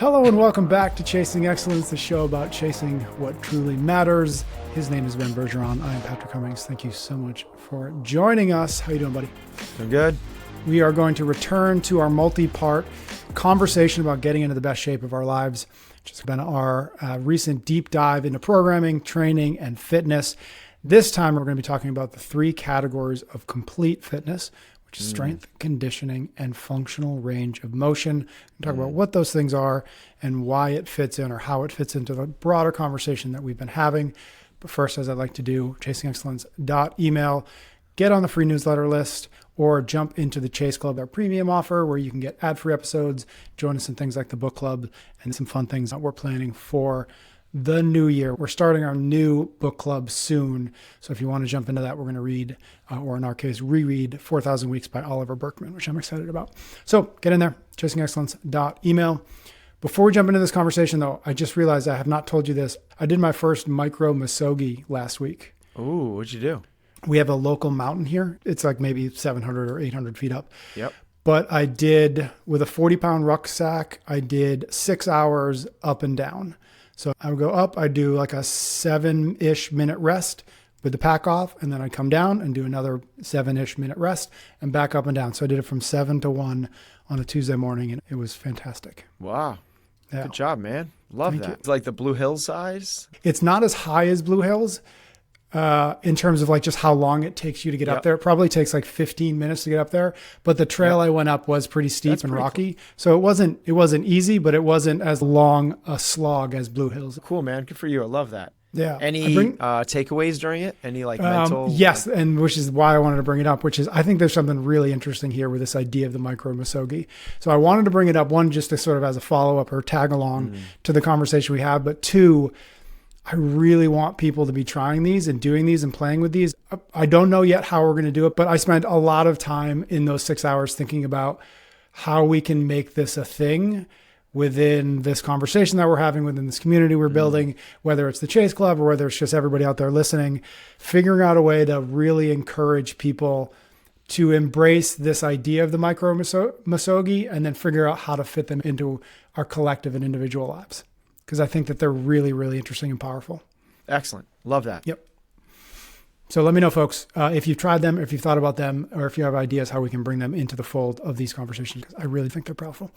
Hello and welcome back to Chasing Excellence, the show about chasing what truly matters. His name is Bergeron. I am Patrick Cummings. Thank you so much for joining us. How you doing, buddy? I'm good. We are going to return to our multi-part conversation about getting into the best shape of our lives, which has been our recent deep dive into programming, training, and fitness. This time, we're going to be talking about the three categories of complete fitness, which is strength, conditioning, and functional range of motion. We'll talk about what those things are and why it fits in or how it fits into the broader conversation that we've been having. But first, as I like to do, chasingexcellence.email, get on the free newsletter list, or jump into the Chase Club, our premium offer, where you can get ad-free episodes, join us in things like the book club, and some fun things that we're planning for the new year. We're starting our new book club soon. So if you want to jump into that, we're going to read, or in our case, reread 4,000 Weeks by Oliver Burkeman, which I'm excited about. So get in there, chasingexcellence.email. Before we jump into this conversation, though, I just realized I have not told you this. I did my first micro Misogi last week. Ooh, what'd you do? We have a local mountain here. It's like maybe 700 or 800 feet up. Yep. But I did, with a 40-pound rucksack, I did 6 hours up and down. So I would go up, I'd do like a 7-ish minute rest with the pack off, and then I'd come down and do another 7-ish minute rest and back up and down. So I did it from 7 to 1 on a Tuesday morning, and it was fantastic. Wow. Yeah. Good job, man. Love Thank that. you. It's like the Blue Hills size. It's not as high as Blue Hills in terms of like just how long it takes you to get up there. It probably takes like 15 minutes to get up there, but the trail I went up was pretty steep and rocky. Cool. So it wasn't easy, but it wasn't as long a slog as Blue Hills. Cool, man. Good for you. I love that. Yeah. Any takeaways during it? Any like mental? Yes, and which is why I wanted to bring it up, which is I think there's something really interesting here with this idea of the micro Misogi. So I wanted to bring it up, one, just to sort of as a follow-up or tag along to the conversation we have, but two, I really want people to be trying these and doing these and playing with these. I don't know yet how we're going to do it, but I spent a lot of time in those 6 hours thinking about how we can make this a thing within this conversation that we're having, within this community we're building, whether it's the Chase Club or whether it's just everybody out there listening, figuring out a way to really encourage people to embrace this idea of the micro Misogi and then figure out how to fit them into our collective and individual lives. Because I think that they're really, really interesting and powerful. Excellent. Love that. Yep. So let me know, folks, if you've tried them, if you've thought about them, or if you have ideas how we can bring them into the fold of these conversations, because I really think they're powerful.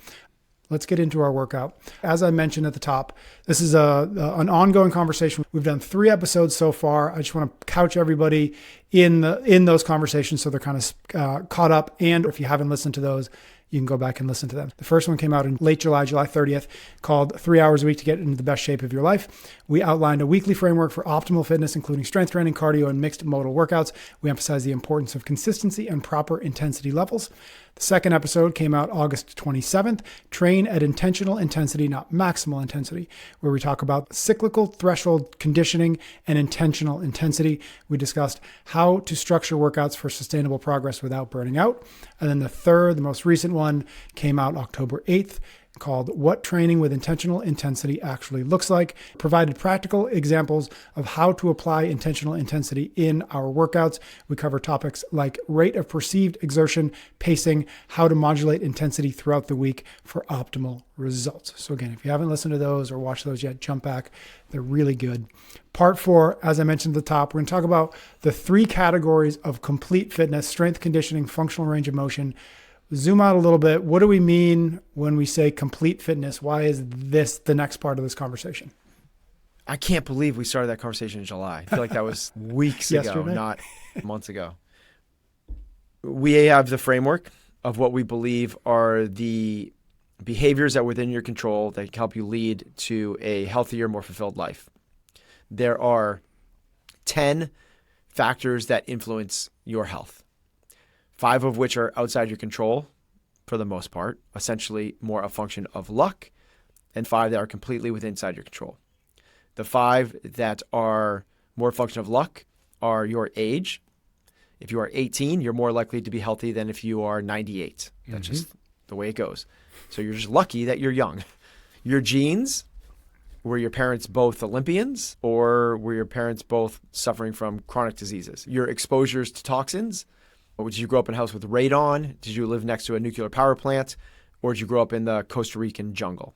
Let's get into our workout. As I mentioned at the top, this is an ongoing conversation. We've done 3 episodes so far. I just want to couch everybody in those conversations so they're kind of caught up. And if you haven't listened to those, you can go back and listen to them. The first one came out in late July 30th, called 3 Hours a Week to Get into the Best Shape of Your Life. We outlined a weekly framework for optimal fitness, including strength training, cardio, and mixed modal workouts. We emphasize the importance of consistency and proper intensity levels. The second episode came out August 27th, Train at Intentional Intensity, Not Maximal Intensity, where we talk about cyclical threshold conditioning and intentional intensity. We discussed how to structure workouts for sustainable progress without burning out. And then the third, the most recent one, came out October 8th, called What Training with Intentional Intensity Actually Looks Like, provided practical examples of how to apply intentional intensity in our workouts. We cover topics like rate of perceived exertion, pacing, how to modulate intensity throughout the week for optimal results. So again, if you haven't listened to those or watched those yet, jump back. They're really good. Part 4, as I mentioned at the top, we're going to talk about the 3 categories of complete fitness: strength, conditioning, functional range of motion. Zoom out a little bit. What do we mean when we say complete fitness? Why is this the next part of this conversation? I can't believe we started that conversation in July. I feel like that was weeks ago, not months ago. We have the framework of what we believe are the behaviors that are within your control that can help you lead to a healthier, more fulfilled life. There are 10 factors that influence your health. 5 of which are outside your control for the most part, essentially more a function of luck, and 5 that are completely within inside your control. The 5 that are more a function of luck are your age. If you are 18, you're more likely to be healthy than if you are 98. That's just the way it goes. So you're just lucky that you're young. Your genes, were your parents both Olympians, or were your parents both suffering from chronic diseases? Your exposures to toxins, or did you grow up in a house with radon? Did you live next to a nuclear power plant? Or did you grow up in the Costa Rican jungle?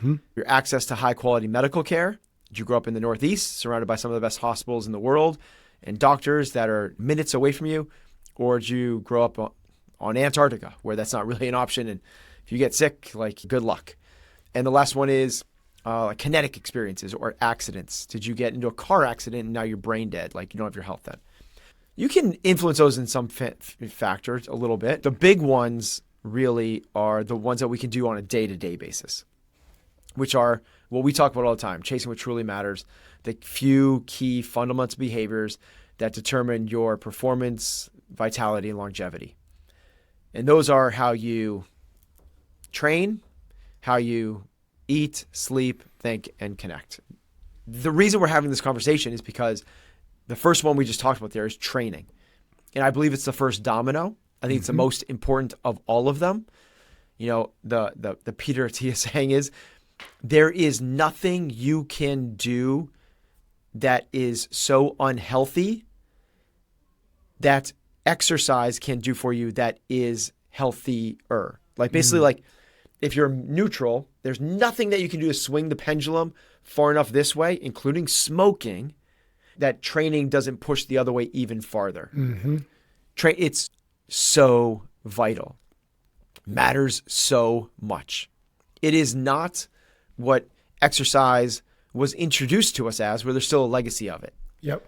your access to high quality medical care. Did you grow up in the Northeast, surrounded by some of the best hospitals in the world and doctors that are minutes away from you? Or did you grow up on Antarctica, where that's not really an option? And if you get sick, like, good luck. And the last one is kinetic experiences or accidents. Did you get into a car accident and now you're brain dead, like you don't have your health then? You can influence those in some factors a little bit. The big ones really are the ones that we can do on a day-to-day basis, which are what we talk about all the time, chasing what truly matters, the few key fundamental behaviors that determine your performance, vitality, and longevity. And those are how you train, how you eat, sleep, think, and connect. The reason we're having this conversation is because the first one we just talked about there is training. And I believe it's the first domino. I think it's the most important of all of them. You know, the Peter Attia saying is, there is nothing you can do that is so unhealthy that exercise can do for you that is healthier. Like, basically, like, if you're neutral, there's nothing that you can do to swing the pendulum far enough this way, including smoking, that training doesn't push the other way even farther. It's so vital. Matters so much. It is not what exercise was introduced to us as, where there's still a legacy of it. Yep.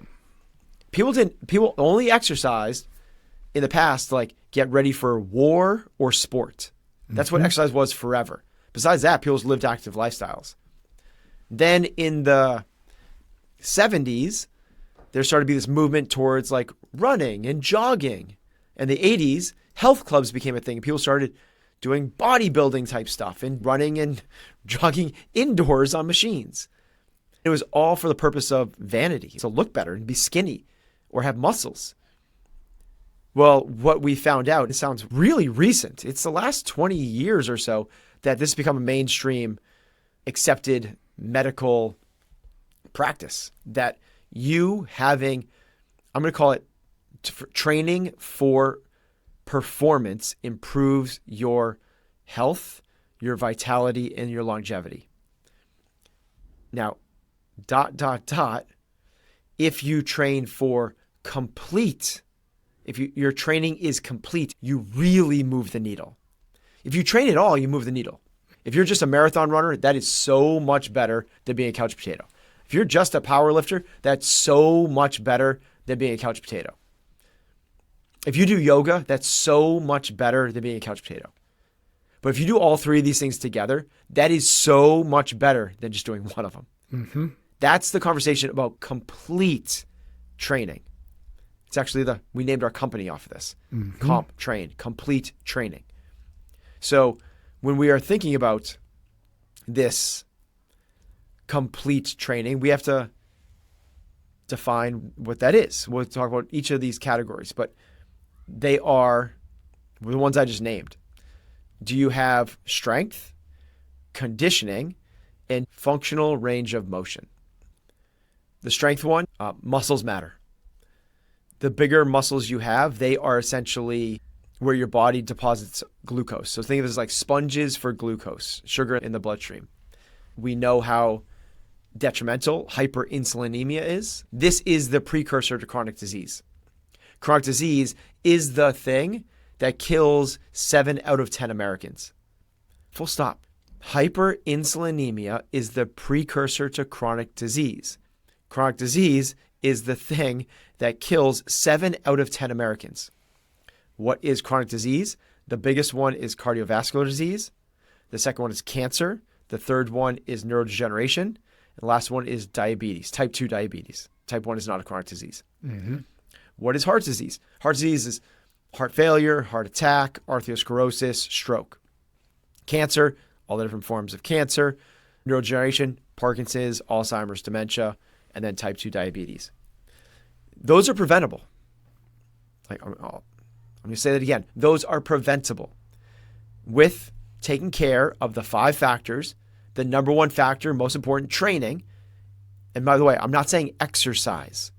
People only exercised in the past to, like, get ready for war or sport. That's what exercise was forever. Besides that, people lived active lifestyles. Then in the 70s, there started to be this movement towards, like, running and jogging. In the 80s, health clubs became a thing. People started doing bodybuilding type stuff and running and jogging indoors on machines. It was all for the purpose of vanity, to look better and be skinny or have muscles. Well, what we found out, it sounds really recent. It's the last 20 years or so that this has become a mainstream accepted medical practice, that you having, I'm going to call it training for performance, improves your health, your vitality, and your longevity. Now, if you train for complete, if your training is complete, you really move the needle. If you train at all, you move the needle. If you're just a marathon runner, that is so much better than being a couch potato. If you're just a power lifter, that's so much better than being a couch potato. If you do yoga, that's so much better than being a couch potato. But if you do all three of these things together, that is so much better than just doing one of them. That's the conversation about complete training. It's actually we named our company off of this. CompTrain, complete training. So when we are thinking about this complete training, we have to define what that is. We'll talk about each of these categories, but they are the ones I just named. Do you have strength, conditioning, and functional range of motion? The strength one, muscles matter. The bigger muscles you have, they are essentially where your body deposits glucose. So think of it as like sponges for glucose, sugar in the bloodstream. We know how detrimental hyperinsulinemia is. This is the precursor to chronic disease. Chronic disease is the thing that kills 7 out of 10 Americans. Full stop. Hyperinsulinemia is the precursor to chronic disease. Chronic disease is the thing that kills 7 out of 10 Americans. What is chronic disease? The biggest one is cardiovascular disease. The second one is cancer. The third one is neurodegeneration. And the last one is diabetes, type 2 diabetes. Type 1 is not a chronic disease. What is heart disease? Heart disease is heart failure, heart attack, arteriosclerosis, stroke. Cancer, all the different forms of cancer. Neurodegeneration, Parkinson's, Alzheimer's, dementia, and then type 2 diabetes. Those are preventable. I'm going to say that again. Those are preventable with taking care of the 5 factors. The number one factor, most important, training. And by the way, I'm not saying exercise.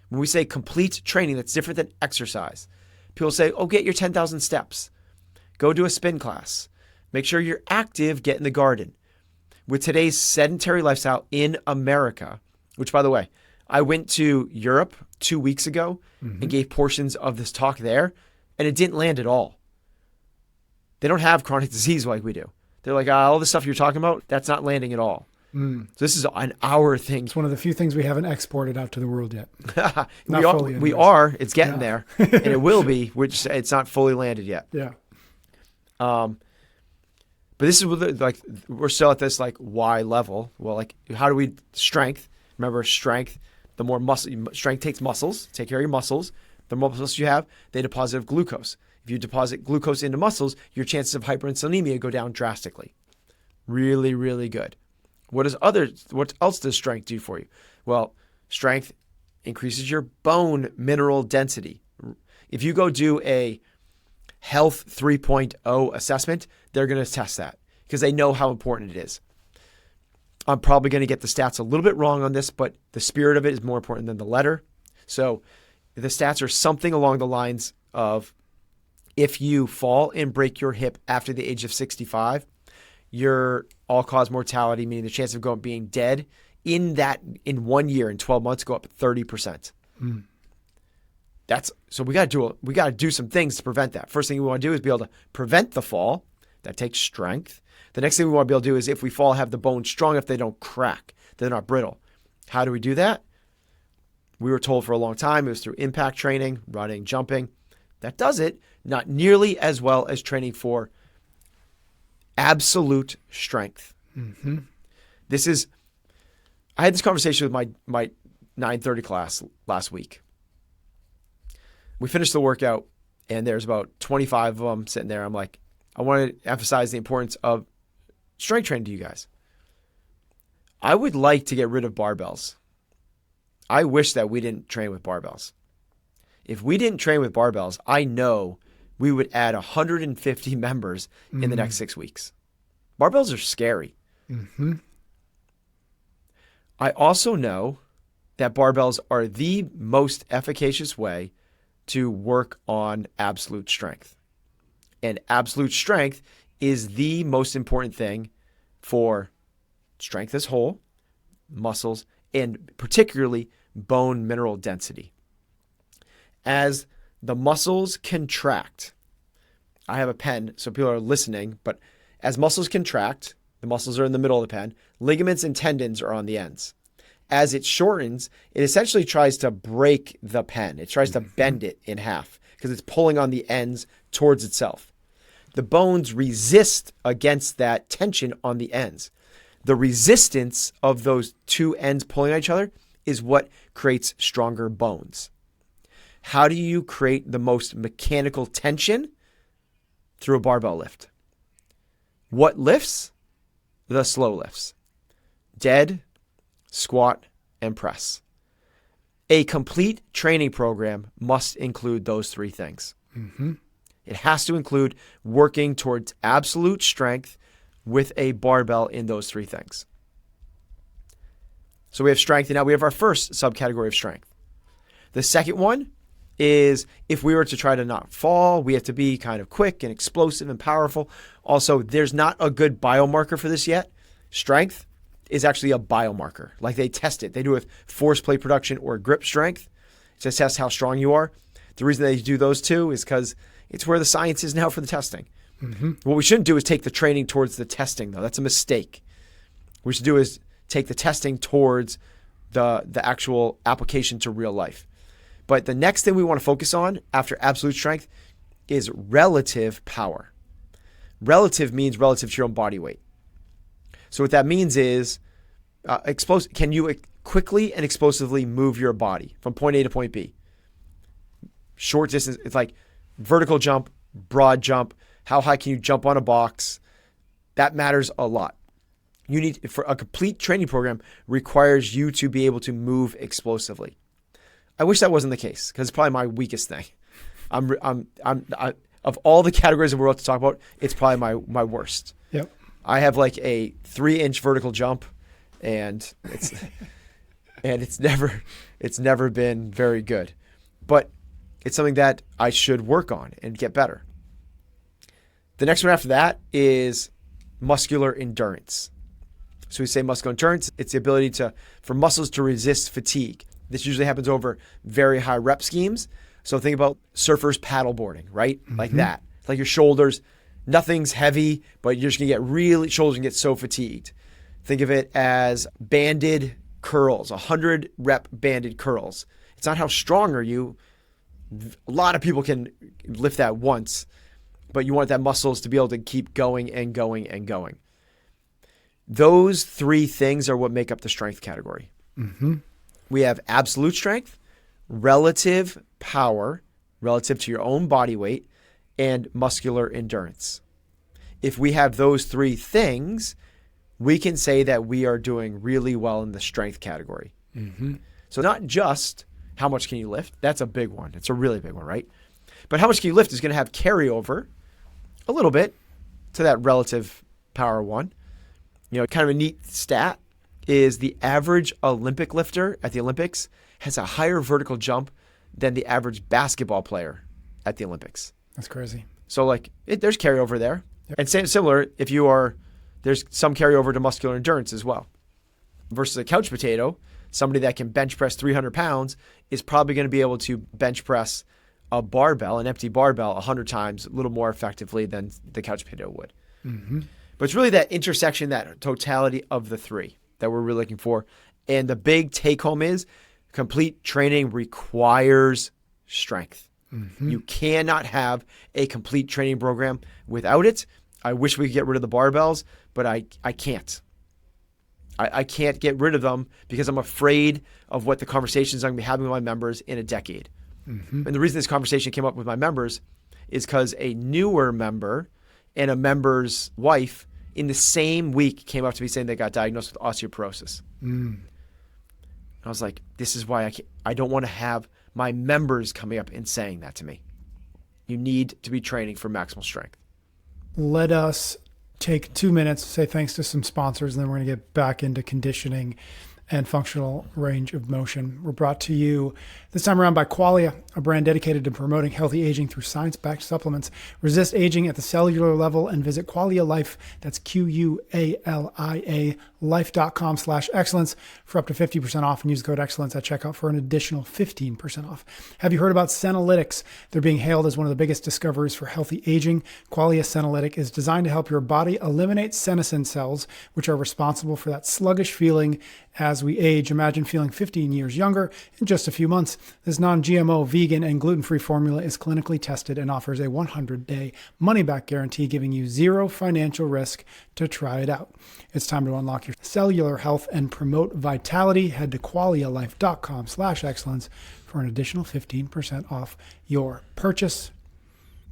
When we say complete training, that's different than exercise. People say, oh, get your 10,000 steps. Go do a spin class. Make sure you're active, get in the garden. with today's sedentary lifestyle in America, which, by the way, I went to Europe 2 weeks ago and gave portions of this talk there, and it didn't land at all. They don't have chronic disease like we do. They're like, all the stuff you're talking about, that's not landing at all. So this is an hour thing. It's one of the few things we haven't exported out to the world yet. we are. It's getting there, and it will be, which it's not fully landed yet. Yeah. But this is like, we're still at this like why level. Well, like, how do we strength? Remember, strength. The more strength takes muscles. Take care of your muscles. The more muscles you have, they deposit glucose. If you deposit glucose into muscles, your chances of hyperinsulinemia go down drastically. Really, really good. What else does strength do for you? Well, strength increases your bone mineral density. If you go do a Health 3.0 assessment, they're going to test that because they know how important it is. I'm probably going to get the stats a little bit wrong on this, but the spirit of it is more important than the letter. So the stats are something along the lines of, if you fall and break your hip after the age of 65, your all-cause mortality, meaning the chance of being dead in 1 year, in 12 months, go up 30%. So we got to do some things to prevent that. First thing we want to do is be able to prevent the fall. That takes strength. The next thing we want to be able to do is, if we fall, have the bones strong enough they don't crack, they're not brittle. How do we do that? We were told for a long time it was through impact training, running, jumping. That does it, not nearly as well as training for absolute strength. I had this conversation with my 9:30 class last week. We finished the workout, and there's about 25 of them sitting there. I'm like, I want to emphasize the importance of strength training to you guys. I would like to get rid of barbells. I wish that we didn't train with barbells. If we didn't train with barbells, I know we would add 150 members in the next 6 weeks. Barbells are scary. I also know that barbells are the most efficacious way to work on absolute strength. And absolute strength is the most important thing for strength as whole, muscles, and particularly bone mineral density. As the muscles contract, I have a pen so people are listening, but as muscles contract, the muscles are in the middle of the pen, ligaments and tendons are on the ends. As it shortens, it essentially tries to break the pen. It tries to bend it in half because it's pulling on the ends towards itself. The bones resist against that tension on the ends. The resistance of those two ends pulling on each other is what creates stronger bones. How do you create the most mechanical tension? Through a barbell lift. What lifts? The slow lifts. Dead, squat, and press. A complete training program must include those three things. It has to include working towards absolute strength with a barbell in those three things. So we have strength, and now we have our first subcategory of strength. The second one is, if we were to try to not fall, we have to be kind of quick and explosive and powerful. Also, there's not a good biomarker for this yet. Strength is actually a biomarker. Like, they test it. They do it with force plate production or grip strength to test how strong you are. The reason they do those two is because it's where the science is now for the testing. What we shouldn't do is take the training towards the testing, though. That's a mistake. What we should do is take the testing towards the actual application to real life. But the next thing we want to focus on after absolute strength is relative power. Relative means relative to your own body weight. So what that means is, can you quickly and explosively move your body from point A to point B? Short distance, it's like vertical jump, broad jump. How high can you jump on a box? That matters a lot. You need, for a complete training program, requires you to be able to move explosively. I wish that wasn't the case, because it's probably my weakest thing. Of all the categories of the world to talk about, it's probably my worst. Yep. I have like a 3-inch vertical jump, and it's never been very good. But it's something that I should work on and get better. The next one after that is muscular endurance. So we say muscular endurance, it's the ability for muscles to resist fatigue. This usually happens over very high rep schemes. So think about surfers paddleboarding, right? Like that. Like your shoulders, nothing's heavy, but you're just gonna get shoulders can get so fatigued. Think of it as banded curls, 100 rep banded curls. It's not how strong are you. A lot of people can lift that once, but you want that muscles to be able to keep going and going and going. Those three things are what make up the strength category. We have absolute strength, relative power, relative to your own body weight, and muscular endurance. If we have those three things, we can say that we are doing really well in the strength category. So not just how much can you lift? That's a big one. It's a really big one, right? But how much can you lift is going to have carryover a little bit to that relative power one. You know, kind of a neat stat is the average Olympic lifter at the Olympics has a higher vertical jump than the average basketball player at the Olympics. That's crazy. So like there's carryover there. Yep. And similar, there's some carryover to muscular endurance as well. Versus a couch potato, somebody that can bench press 300 pounds is probably going to be able to bench press an empty barbell 100 times a little more effectively than the couch potato would. But it's really that intersection, that totality of the three that we're really looking for. And the big take home is complete training requires strength. You cannot have a complete training program without it. I wish we could get rid of the barbells, but I can't. I can't get rid of them because I'm afraid of what the conversations I'm going to be having with my members in a decade. And the reason this conversation came up with my members is because a newer member and a member's wife in the same week came up to me saying they got diagnosed with osteoporosis. I was like, this is why I don't want to have my members coming up and saying that to me. You need to be training for maximal strength. Let us take 2 minutes to say thanks to some sponsors, and then we're going to get back into conditioning and functional range of motion. We're brought to you this time around by Qualia, a brand dedicated to promoting healthy aging through science-backed supplements. Resist aging at the cellular level and visit Qualia Life. That's QUALIA life.com/excellence for up to 50% off, and use code excellence at checkout for an additional 15% off. Have you heard about Senolytics? They're being hailed as one of the biggest discoveries for healthy aging. Qualia Senolytic is designed to help your body eliminate senescent cells, which are responsible for that sluggish feeling as we age. Imagine feeling 15 years younger in just a few months. This non-GMO, vegan, and gluten-free formula is clinically tested and offers a 100-day money-back guarantee, giving you zero financial risk to try it out. It's time to unlock your cellular health and promote vitality. Head to qualialife.com/excellence for an additional 15% off your purchase.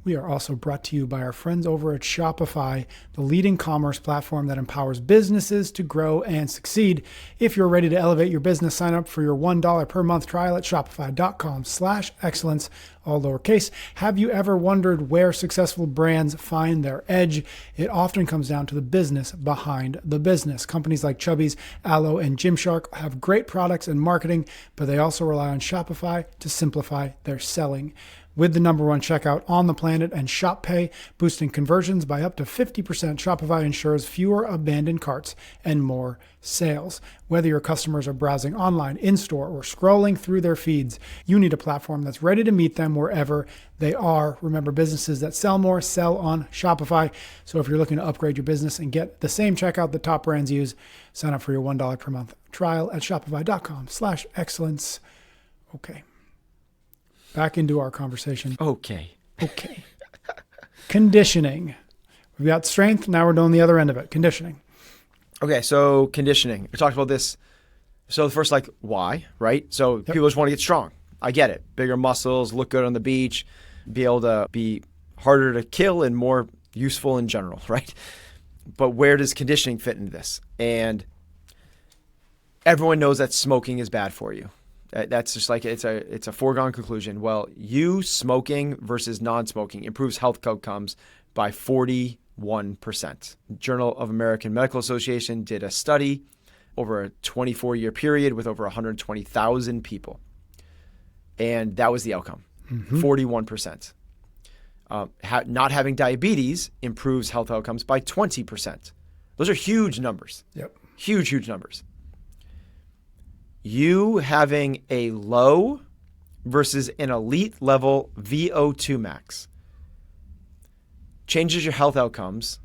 We are also brought to you by our friends over at Shopify, the leading commerce platform that empowers businesses to grow and succeed. If you're ready to elevate your business, sign up for your $1 per month trial at shopify.com/excellence, all lowercase. Have you ever wondered where successful brands find their edge? It often comes down to the business behind the business. Companies like Chubbies, Aloe, and Gymshark have great products and marketing, but they also rely on Shopify to simplify their selling. With the #1 checkout on the planet and Shop Pay boosting conversions by up to 50%, Shopify ensures fewer abandoned carts and more sales. Whether your customers are browsing online, in-store, or scrolling through their feeds, you need a platform that's ready to meet them wherever they are. Remember, businesses that sell more sell on Shopify. So if you're looking to upgrade your business and get the same checkout that top brands use, sign up for your $1 per month trial at shopify.com/excellence. Okay. Back into our conversation. Okay. Conditioning. We've got strength. Now we're doing the other end of it. Conditioning. Okay. So conditioning. We talked about this. So the first, why, right? So people just want to get strong. I get it. Bigger muscles, look good on the beach, be able to be harder to kill and more useful in general, right? But where does conditioning fit into this? And everyone knows that smoking is bad for you. That's just it's a foregone conclusion. Well, you smoking versus non-smoking improves health outcomes by 41%. Journal of American Medical Association did a study over a 24-year period with over 120,000 people. And that was the outcome, 41%. Not having diabetes improves health outcomes by 20%. Those are huge numbers. Yep. Huge, huge numbers. You having a low versus an elite level VO2 max changes your health outcomes,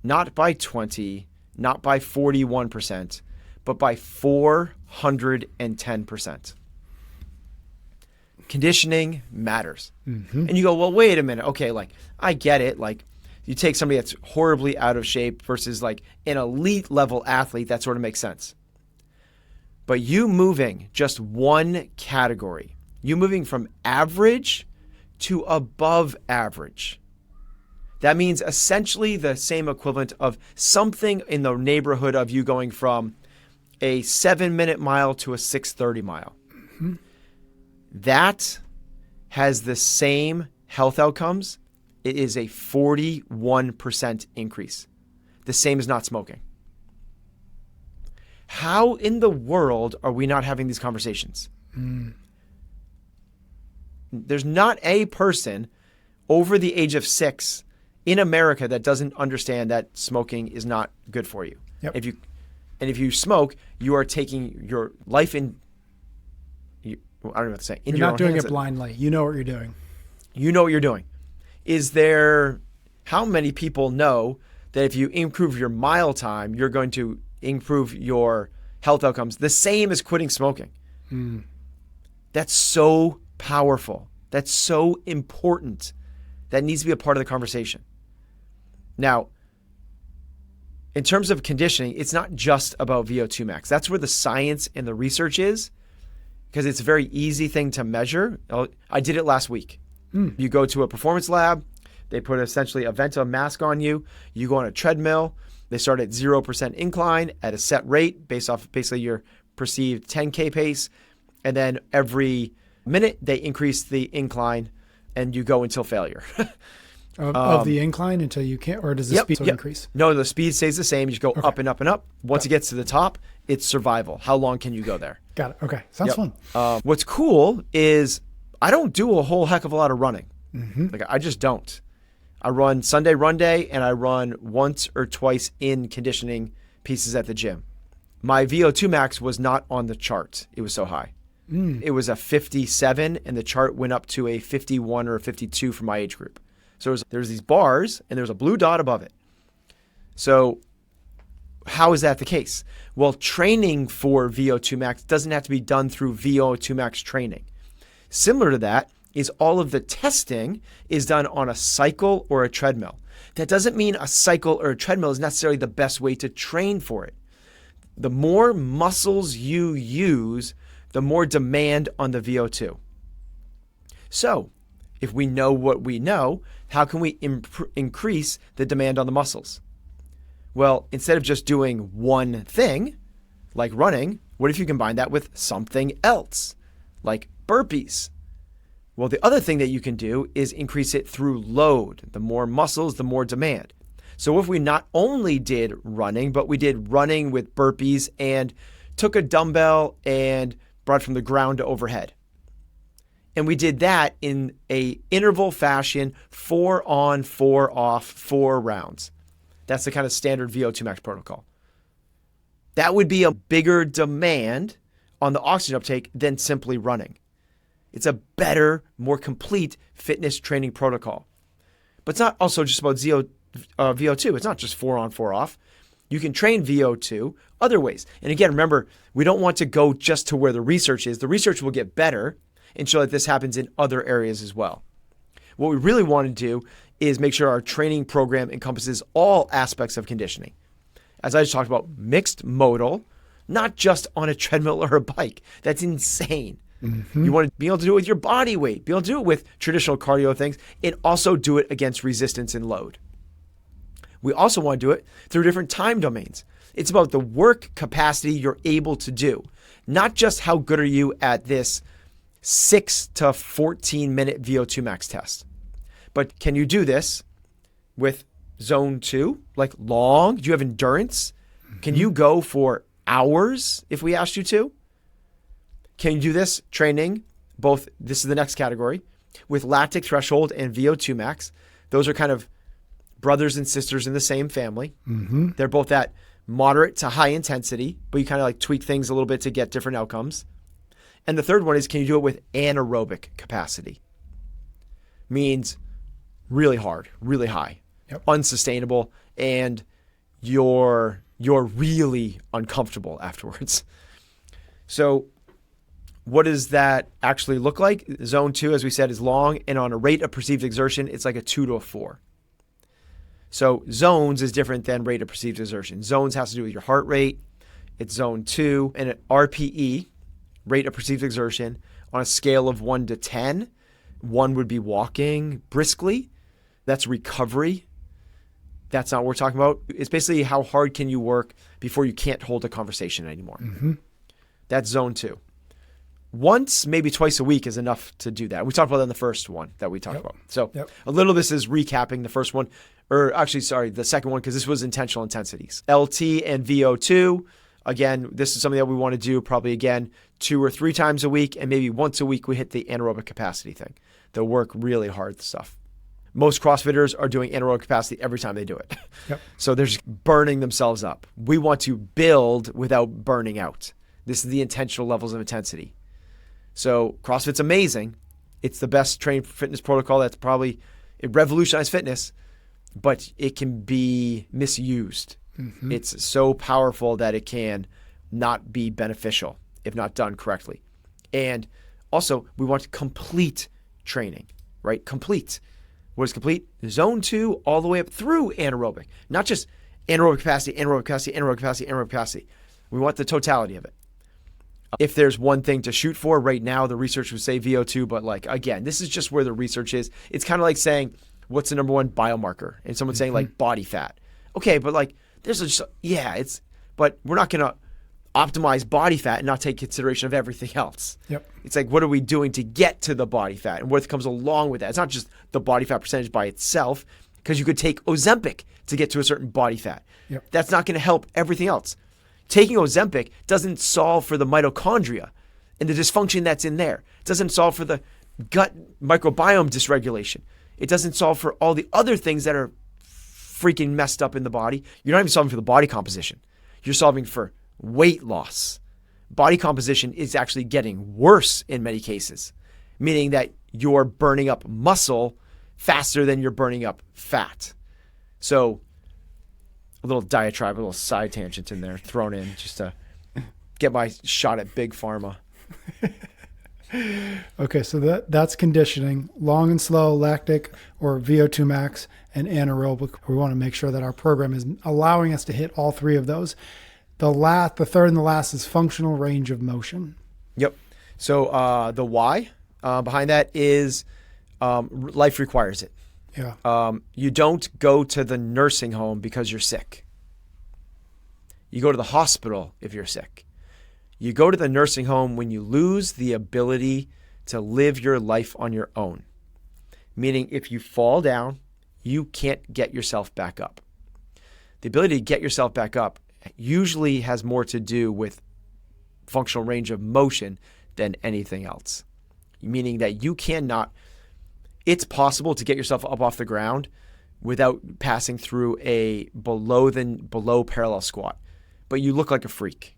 not by 20, not by 41%, but by 410%. Conditioning matters. And you go, well, wait a minute. Okay, like, I get it. Like, you take somebody that's horribly out of shape versus like an elite level athlete, that sort of makes sense. But you moving just one category, you moving from average to above average, that means essentially the same equivalent of something in the neighborhood of you going from a 7-minute mile to a 6:30 mile. That has the same health outcomes. It is a 41% increase. The same as not smoking. How in the world are we not having these conversations? There's not a person over the age of 6 in America that doesn't understand that smoking is not good for you. Yep. If you smoke, you are taking your life in. I don't know what to say. You're not doing it blindly. You know what you're doing. You know what you're doing. How many people know that if you improve your mile time, you're going to improve your health outcomes the same as quitting smoking? That's so powerful. That's so important. That needs to be a part of the conversation. Now, in terms of conditioning, it's not just about VO2 max. That's where the science and the research is, because it's a very easy thing to measure. I did it last week. You go to a performance lab. They put essentially a Venta mask on you. You go on a treadmill. They start at 0% incline at a set rate based off basically your perceived 10K pace. And then every minute they increase the incline and you go until failure. Of the incline until you can't, or does the speed increase? No, the speed stays the same. You just go up and up and up. Once it gets to the top, it's survival. How long can you go there? Got it. Okay. Sounds fun. What's cool is I don't do a whole heck of a lot of running. Like I just don't. I run Sunday run day and I run once or twice in conditioning pieces at the gym. My VO2 max was not on the chart. It was so high. It was a 57 and the chart went up to a 51 or a 52 for my age group. So there's these bars and there's a blue dot above it. So how is that the case? Well, training for VO2 max doesn't have to be done through VO2 max training. Similar to that is all of the testing is done on a cycle or a treadmill. That doesn't mean a cycle or a treadmill is necessarily the best way to train for it. The more muscles you use, the more demand on the VO2. So if we know what we know, how can we increase the demand on the muscles? Well, instead of just doing one thing, like running, what if you combine that with something else, like burpees? Well, the other thing that you can do is increase it through load. The more muscles, the more demand. So if we not only did running, but we did running with burpees and took a dumbbell and brought it from the ground to overhead. And we did that in a interval fashion, 4 on, 4 off, 4 rounds. That's the kind of standard VO2 max protocol. That would be a bigger demand on the oxygen uptake than simply running. It's a better, more complete fitness training protocol. But it's not also just about VO2. It's not just 4 on, 4 off. You can train VO2 other ways. And again, remember, we don't want to go just to where the research is. The research will get better and show that this happens in other areas as well. What we really want to do is make sure our training program encompasses all aspects of conditioning. As I just talked about, mixed modal, not just on a treadmill or a bike. That's insane. You want to be able to do it with your body weight, be able to do it with traditional cardio things, and also do it against resistance and load. We also want to do it through different time domains. It's about the work capacity you're able to do, not just how good are you at this 6 to 14 minute VO2 max test. But can you do this with zone 2, like long? Do you have endurance? Can you go for hours if we asked you to? Can you do this training, both, this is the next category, with lactic threshold and VO2 max? Those are kind of brothers and sisters in the same family. They're both at moderate to high intensity, but you kind of like tweak things a little bit to get different outcomes. And the third one is, can you do it with anaerobic capacity? Means really hard, really high, unsustainable, and you're really uncomfortable afterwards. So what does that actually look like? Zone 2, as we said, is long, and on a rate of perceived exertion, it's like a 2 to a 4. So zones is different than rate of perceived exertion. Zones has to do with your heart rate. It's zone 2, and at RPE, rate of perceived exertion, on a scale of 1 to 10, 1 would be walking briskly. That's recovery. That's not what we're talking about. It's basically how hard can you work before you can't hold a conversation anymore. That's zone 2. Once, maybe twice a week is enough to do that. We talked about that in the first one that we talked about. So a little of this is recapping the first one, or actually, sorry, the second one, because this was intentional intensities. LT and VO2. Again, this is something that we want to do probably again 2 or 3 times a week, and maybe once a week we hit the anaerobic capacity thing. They'll work really hard stuff. Most CrossFitters are doing anaerobic capacity every time they do it. So they're just burning themselves up. We want to build without burning out. This is the intentional levels of intensity. So CrossFit's amazing. It's the best trained fitness protocol that's probably, it revolutionized fitness, but it can be misused. It's so powerful that it can not be beneficial if not done correctly. And also, we want complete training, right? Complete. What is complete? Zone 2 all the way up through anaerobic, not just anaerobic capacity, anaerobic capacity, anaerobic capacity, anaerobic capacity. We want the totality of it. If there's one thing to shoot for right now, the research would say VO2, but like, again, this is just where the research is. It's kind of like saying, what's the number one biomarker? And someone saying like body fat. Okay, but like, there's just, but we're not going to optimize body fat and not take consideration of everything else. It's like, what are we doing to get to the body fat and what comes along with that? It's not just the body fat percentage by itself, because you could take Ozempic to get to a certain body fat. That's not going to help everything else. Taking Ozempic doesn't solve for the mitochondria and the dysfunction that's in there. It doesn't solve for the gut microbiome dysregulation. It doesn't solve for all the other things that are freaking messed up in the body. You're not even solving for the body composition. You're solving for weight loss. Body composition is actually getting worse in many cases, meaning that you're burning up muscle faster than you're burning up fat. So a little diatribe, a little side tangent in there thrown in just to get my shot at big pharma. Okay, so that's conditioning, long and slow, lactic or VO2 max, and anaerobic. We want to make sure that our program is allowing us to hit all 3 of those. The third and the last is functional range of motion. So the why behind that is life requires it. You don't go to the nursing home because you're sick. You go to the hospital if you're sick. You go to the nursing home when you lose the ability to live your life on your own. Meaning if you fall down, you can't get yourself back up. The ability to get yourself back up usually has more to do with functional range of motion than anything else. Meaning that you cannot, it's possible to get yourself up off the ground without passing through a below parallel squat, but you look like a freak.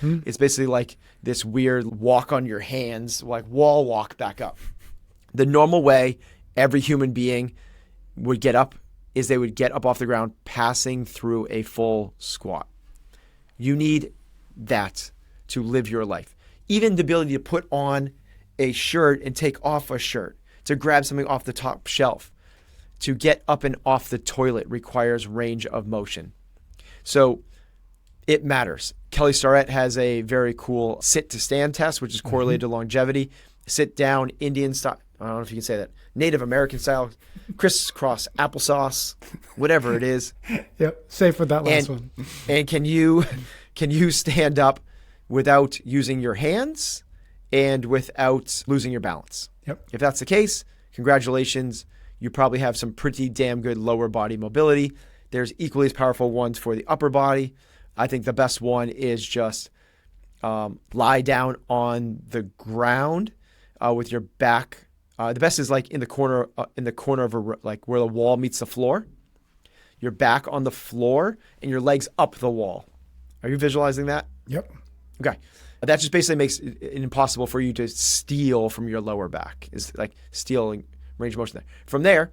It's basically like this weird walk on your hands, like wall walk back up. The normal way every human being would get up is they would get up off the ground passing through a full squat. You need that to live your life. Even the ability to put on a shirt and take off a shirt, to grab something off the top shelf, to get up and off the toilet requires range of motion. So it matters. Kelly Starrett has a very cool sit to stand test, which is correlated to longevity. Sit down, Indian style, I don't know if you can say that, Native American style, crisscross applesauce, whatever it is. Safe with that last one. And can you stand up without using your hands and without losing your balance? If that's the case, congratulations. You probably have some pretty damn good lower body mobility. There's equally as powerful ones for the upper body. I think the best one is just lie down on the ground with your back. The best is like in the corner of like where the wall meets the floor. Your back on the floor and your legs up the wall. Are you visualizing that? Yep. Okay. That just basically makes it impossible for you to steal from your lower back. Is like stealing range of motion there. From there,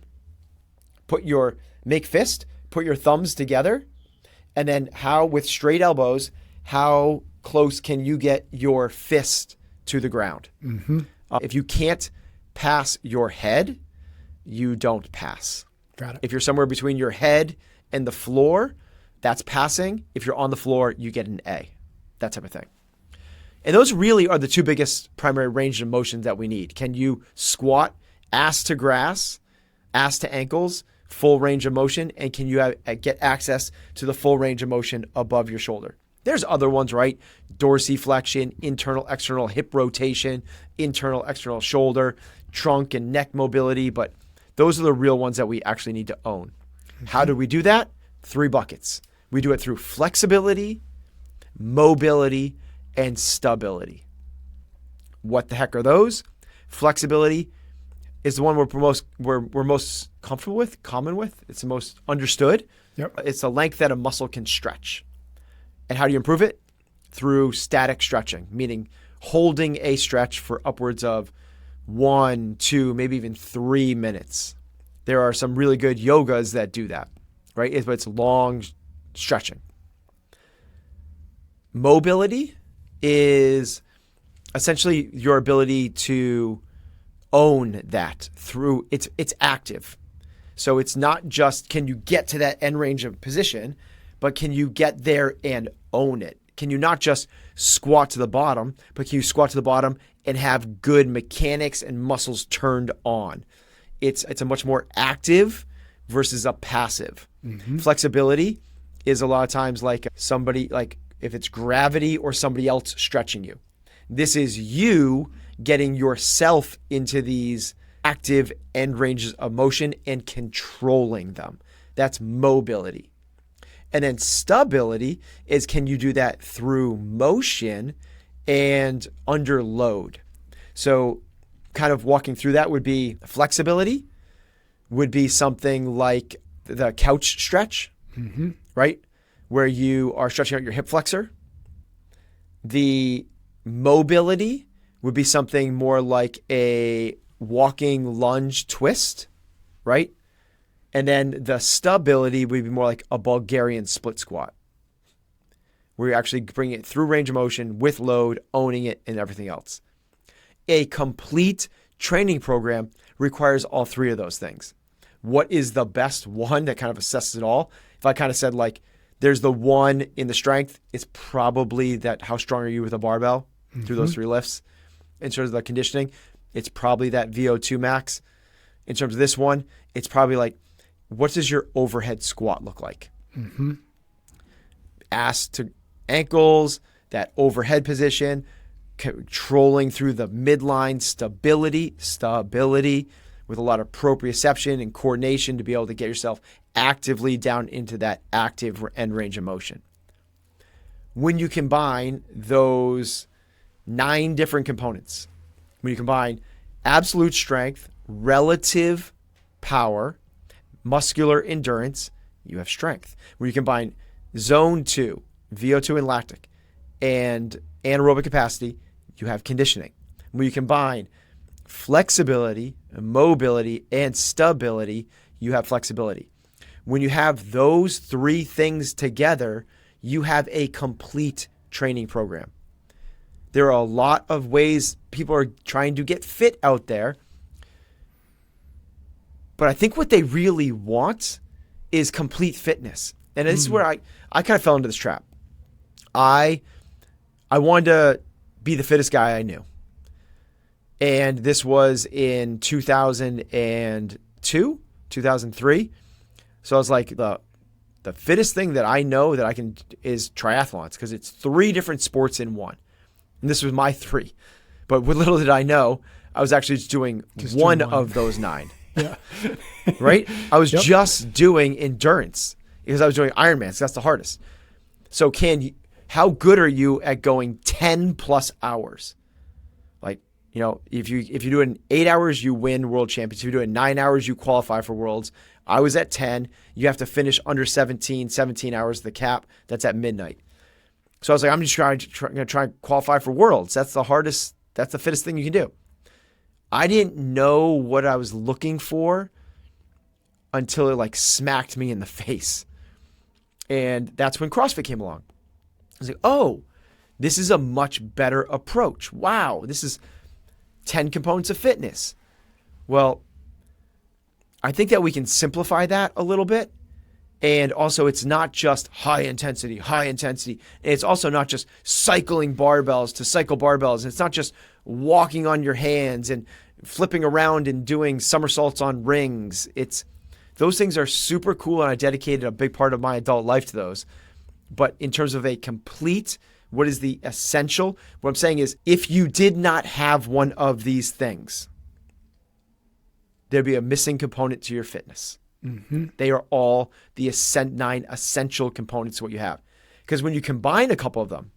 make fist, put your thumbs together, and then with straight elbows, how close can you get your fist to the ground? Mm-hmm. If you can't pass your head, you don't pass. Got it. If you're somewhere between your head and the floor, that's passing. If you're on the floor, you get an A, that type of thing. And those really are the two biggest primary range of motions that we need. Can you squat ass to grass, ass to ankles, full range of motion? And can you get access to the full range of motion above your shoulder? There's other ones, right? Dorsiflexion, internal, external hip rotation, internal, external shoulder, trunk and neck mobility. But those are the real ones that we actually need to own. Mm-hmm. How do we do that? 3 buckets. We do it through flexibility, mobility, and stability. What the heck are those? Flexibility is the one we're most comfortable with, common with. It's the most understood. Yep. It's the length that a muscle can stretch. And how do you improve it? Through static stretching, meaning holding a stretch for upwards of 1, 2, maybe even 3 minutes. There are some really good yogas that do that, right? It's long stretching. Mobility is essentially your ability to own that through it's active. So it's not just can you get to that end range of position, but can you get there and own it? Can you not just squat to the bottom, but can you squat to the bottom and have good mechanics and muscles turned on? It's a much more active versus a passive. Mm-hmm. Flexibility is a lot of times like somebody, like if it's gravity or somebody else stretching you. This is you getting yourself into these active end ranges of motion and controlling them. That's mobility. And then stability is can you do that through motion and under load? So kind of walking through that would be flexibility, would be something like the couch stretch, mm-hmm. right? Where you are stretching out your hip flexor. The mobility would be something more like a walking lunge twist, right? And then the stability would be more like a Bulgarian split squat, where you actually bring it through range of motion with load, owning it, and everything else. A complete training program requires all 3 of those things. What is the best one that kind of assesses it all? If I kind of said like, there's the one in the strength, it's probably that how strong are you with a barbell mm-hmm. through those 3 lifts. In terms of the conditioning, it's probably that VO2 max. In terms of this one, it's probably like, what does your overhead squat look like? Mm-hmm. Ass to ankles, that overhead position, controlling through the midline, stability with a lot of proprioception and coordination to be able to get yourself actively down into that active end range of motion. When you combine those 9 different components, when you combine absolute strength, relative power, muscular endurance, you have strength. When you combine zone 2, VO2 and lactic, and anaerobic capacity, you have conditioning. When you combine flexibility, mobility, and stability, you have flexibility. When you have those 3 things together, you have a complete training program. There are a lot of ways people are trying to get fit out there, but I think what they really want is complete fitness. And this is where I kind of fell into this trap. I wanted to be the fittest guy I knew. And this was in 2002, 2003. So I was like, the fittest thing that I know that I can is triathlons, because it's 3 different sports in one. And this was my 3. But what little did I know, I was actually just doing one of those 9. Yeah. Right? I was just doing endurance because I was doing Ironman, so that's the hardest. So how good are you at going 10 plus hours? Like, you know, if you do it in 8 hours, you win world championships. If you do it in 9 hours, you qualify for worlds. I was at 10. You have to finish under 17 hours, the cap. That's at midnight. So I was like, I'm just going to try and qualify for Worlds. That's the fittest thing you can do. I didn't know what I was looking for until it like smacked me in the face. And that's when CrossFit came along. I was like, oh, this is a much better approach. Wow, this is 10 components of fitness. Well, I think that we can simplify that a little bit. And also, it's not just high intensity. It's also not just cycling barbells to cycle barbells. It's not just walking on your hands and flipping around and doing somersaults on rings. Those things are super cool, and I dedicated a big part of my adult life to those. But in terms of a complete, what is the essential? What I'm saying is, if you did not have one of these things, there'd be a missing component to your fitness. Mm-hmm. They are all the 9 essential components to what you have. Because when you combine a couple of them,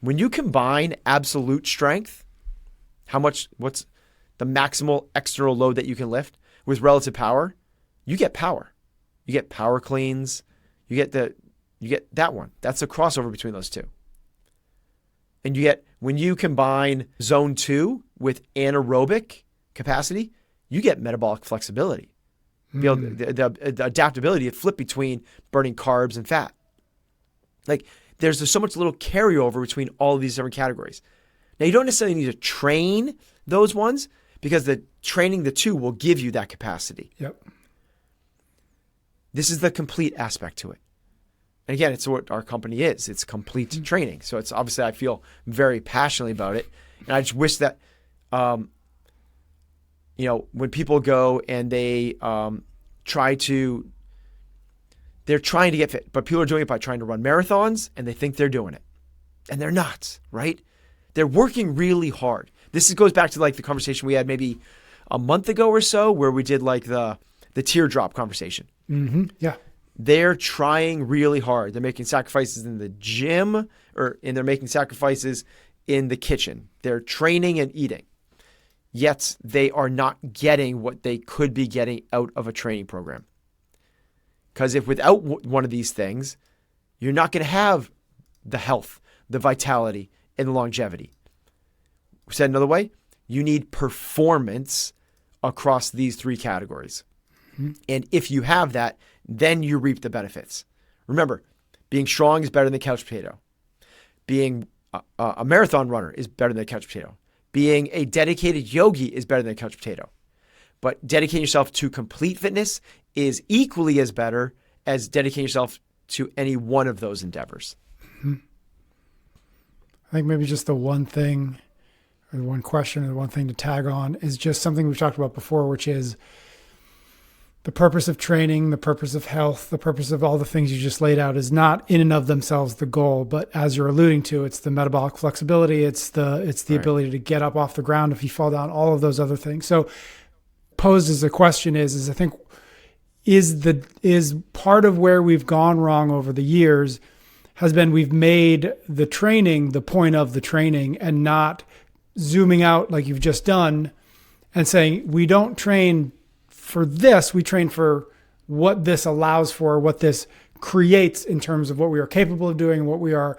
when you combine absolute strength, what's the maximal external load that you can lift with relative power, you get power. You get power cleans. You get that one. That's a crossover between those two. And when you combine zone 2 with anaerobic capacity, you get metabolic flexibility. Be able the adaptability to flip between burning carbs and fat. Like there's so much little carryover between all of these different categories. Now you don't necessarily need to train those ones because the training the two will give you that capacity. Yep. This is the complete aspect to it. And again, it's what our company is. It's complete training. So it's obviously I feel very passionately about it. And I just wish that when people go and they're trying to get fit, but people are doing it by trying to run marathons and they think they're doing it. And they're not, right? They're working really hard. This goes back to like the conversation we had maybe a month ago or so where we did like the teardrop conversation. Mm-hmm. Yeah. They're trying really hard. They're making sacrifices in the gym and they're making sacrifices in the kitchen. They're training and eating. Yet they are not getting what they could be getting out of a training program. Because if without one of these things, you're not going to have the health, the vitality, and the longevity. Said another way, you need performance across these 3 categories. Mm-hmm. And if you have that, then you reap the benefits. Remember, being strong is better than a couch potato. Being a marathon runner is better than a couch potato. Being a dedicated yogi is better than a couch potato. But dedicating yourself to complete fitness is equally as better as dedicating yourself to any one of those endeavors. Mm-hmm. I think maybe just the one thing, or the one question, or the one thing to tag on is just something we've talked about before, which is the purpose of training, the purpose of health, the purpose of all the things you just laid out is not in and of themselves the goal, but as you're alluding to, it's the metabolic flexibility, it's the right. Ability to get up off the ground if you fall down, all of those other things. So posed as the question is I think is part of where we've gone wrong over the years has been we've made the training the point of the training and not zooming out like you've just done and saying we don't train for this, we train for what this allows for, what this creates in terms of what we are capable of doing, what we are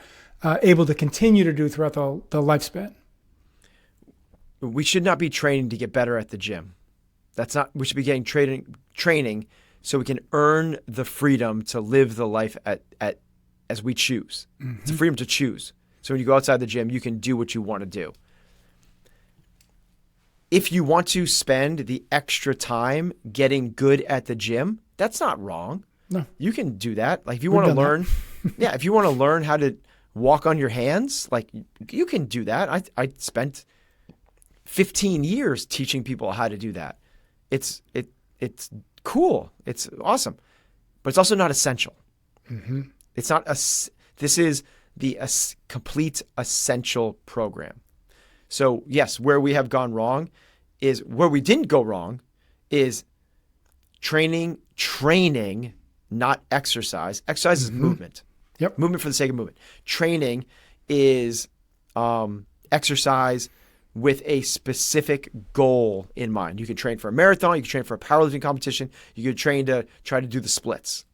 able to continue to do throughout the lifespan. We should not be training to get better at the gym. We should be getting training so we can earn the freedom to live the life as we choose. Mm-hmm. It's a freedom to choose. So when you go outside the gym, you can do what you want to do. If you want to spend the extra time getting good at the gym, that's not wrong. No. You can do that. Like if you want to learn, if you want to learn how to walk on your hands, like you can do that. I spent 15 years teaching people how to do that. It's cool. It's awesome. But it's also not essential. Mm-hmm. It's not this is the complete essential program. So yes, where we have gone wrong is where we didn't go wrong is training, not exercise. Exercise is movement. Yep. Movement for the sake of movement. Training is exercise with a specific goal in mind. You can train for a marathon. You can train for a powerlifting competition. You can train to try to do the splits.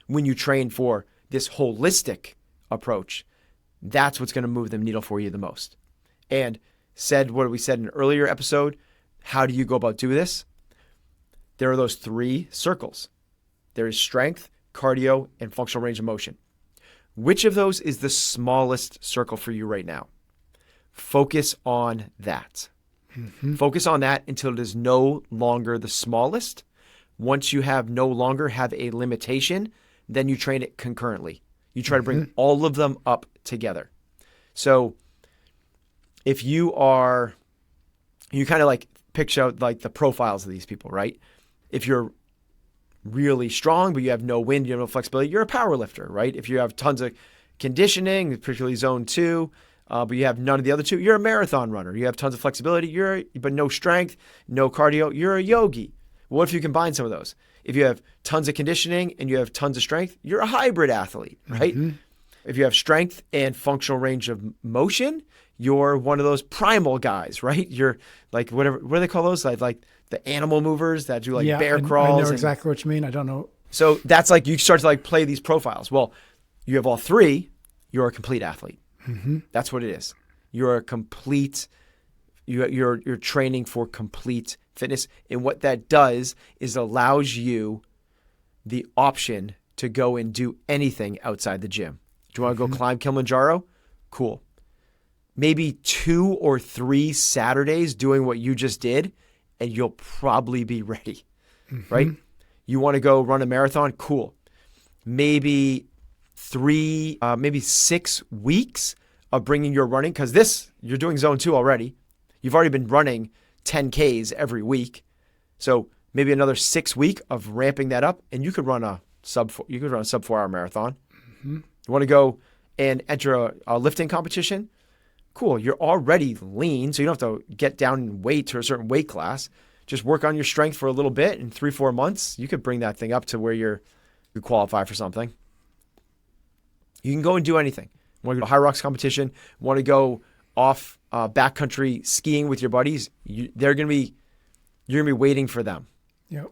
When you train for this holistic approach, That's what's going to move the needle for you the most. And what we said in an earlier episode, how do you go about doing this? There are those 3 circles. There is strength, cardio, and functional range of motion. Which of those is the smallest circle for you right now? Focus on that. Focus on that until it is no longer the smallest. Once you no longer have a limitation, then you train it concurrently. You try to bring all of them up together. So if you kind of like picture out like the profiles of these people, right? If you're really strong, but you have no wind, you have no flexibility, you're a power lifter, right? If you have tons of conditioning, particularly zone 2, but you have none of the other 2, you're a marathon runner. You have tons of flexibility, but no strength, no cardio, you're a yogi. What if you combine some of those? If you have tons of conditioning and you have tons of strength, you're a hybrid athlete, right? If you have strength and functional range of motion, you're one of those primal guys, right? You're like what do they call those? Like the animal movers that do like bear crawls. I know exactly what you mean. I don't know. So that's like you start to like play these profiles. Well, you have all 3, you're a complete athlete. That's what it is. You're a complete. You're training for complete fitness, and what that does is allows you the option to go and do anything outside the gym. Do you want to go climb Kilimanjaro? Cool. Maybe 2 or 3 Saturdays doing what you just did, and you'll probably be ready, right? You want to go run a marathon? Cool. Maybe 6 weeks of bringing your running, because you're doing zone 2 already. You've already been running 10Ks every week. So maybe another 6 week of ramping that up, and you could run a sub 4 hour marathon. You want to go and enter a lifting competition? Cool. You're already lean, so you don't have to get down in weight to a certain weight class. Just work on your strength for a little bit. In 3-4 months, you could bring that thing up to where you qualify for something. You can go and do anything. Want to go to a high rocks competition? Want to go off backcountry skiing with your buddies? You're gonna be waiting for them. Yep.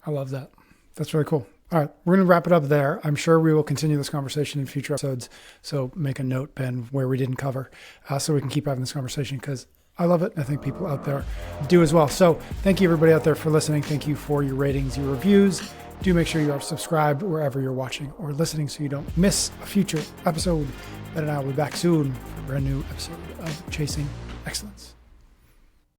I love that. That's really cool. All right, we're going to wrap it up there. I'm sure we will continue this conversation in future episodes. So make a note, Ben, where we didn't cover, so we can keep having this conversation, because I love it. I think people out there do as well. So thank you, everybody out there, for listening. Thank you for your ratings, your reviews. Do make sure you are subscribed wherever you're watching or listening so you don't miss a future episode. Ben and I will be back soon for a brand new episode of Chasing Excellence.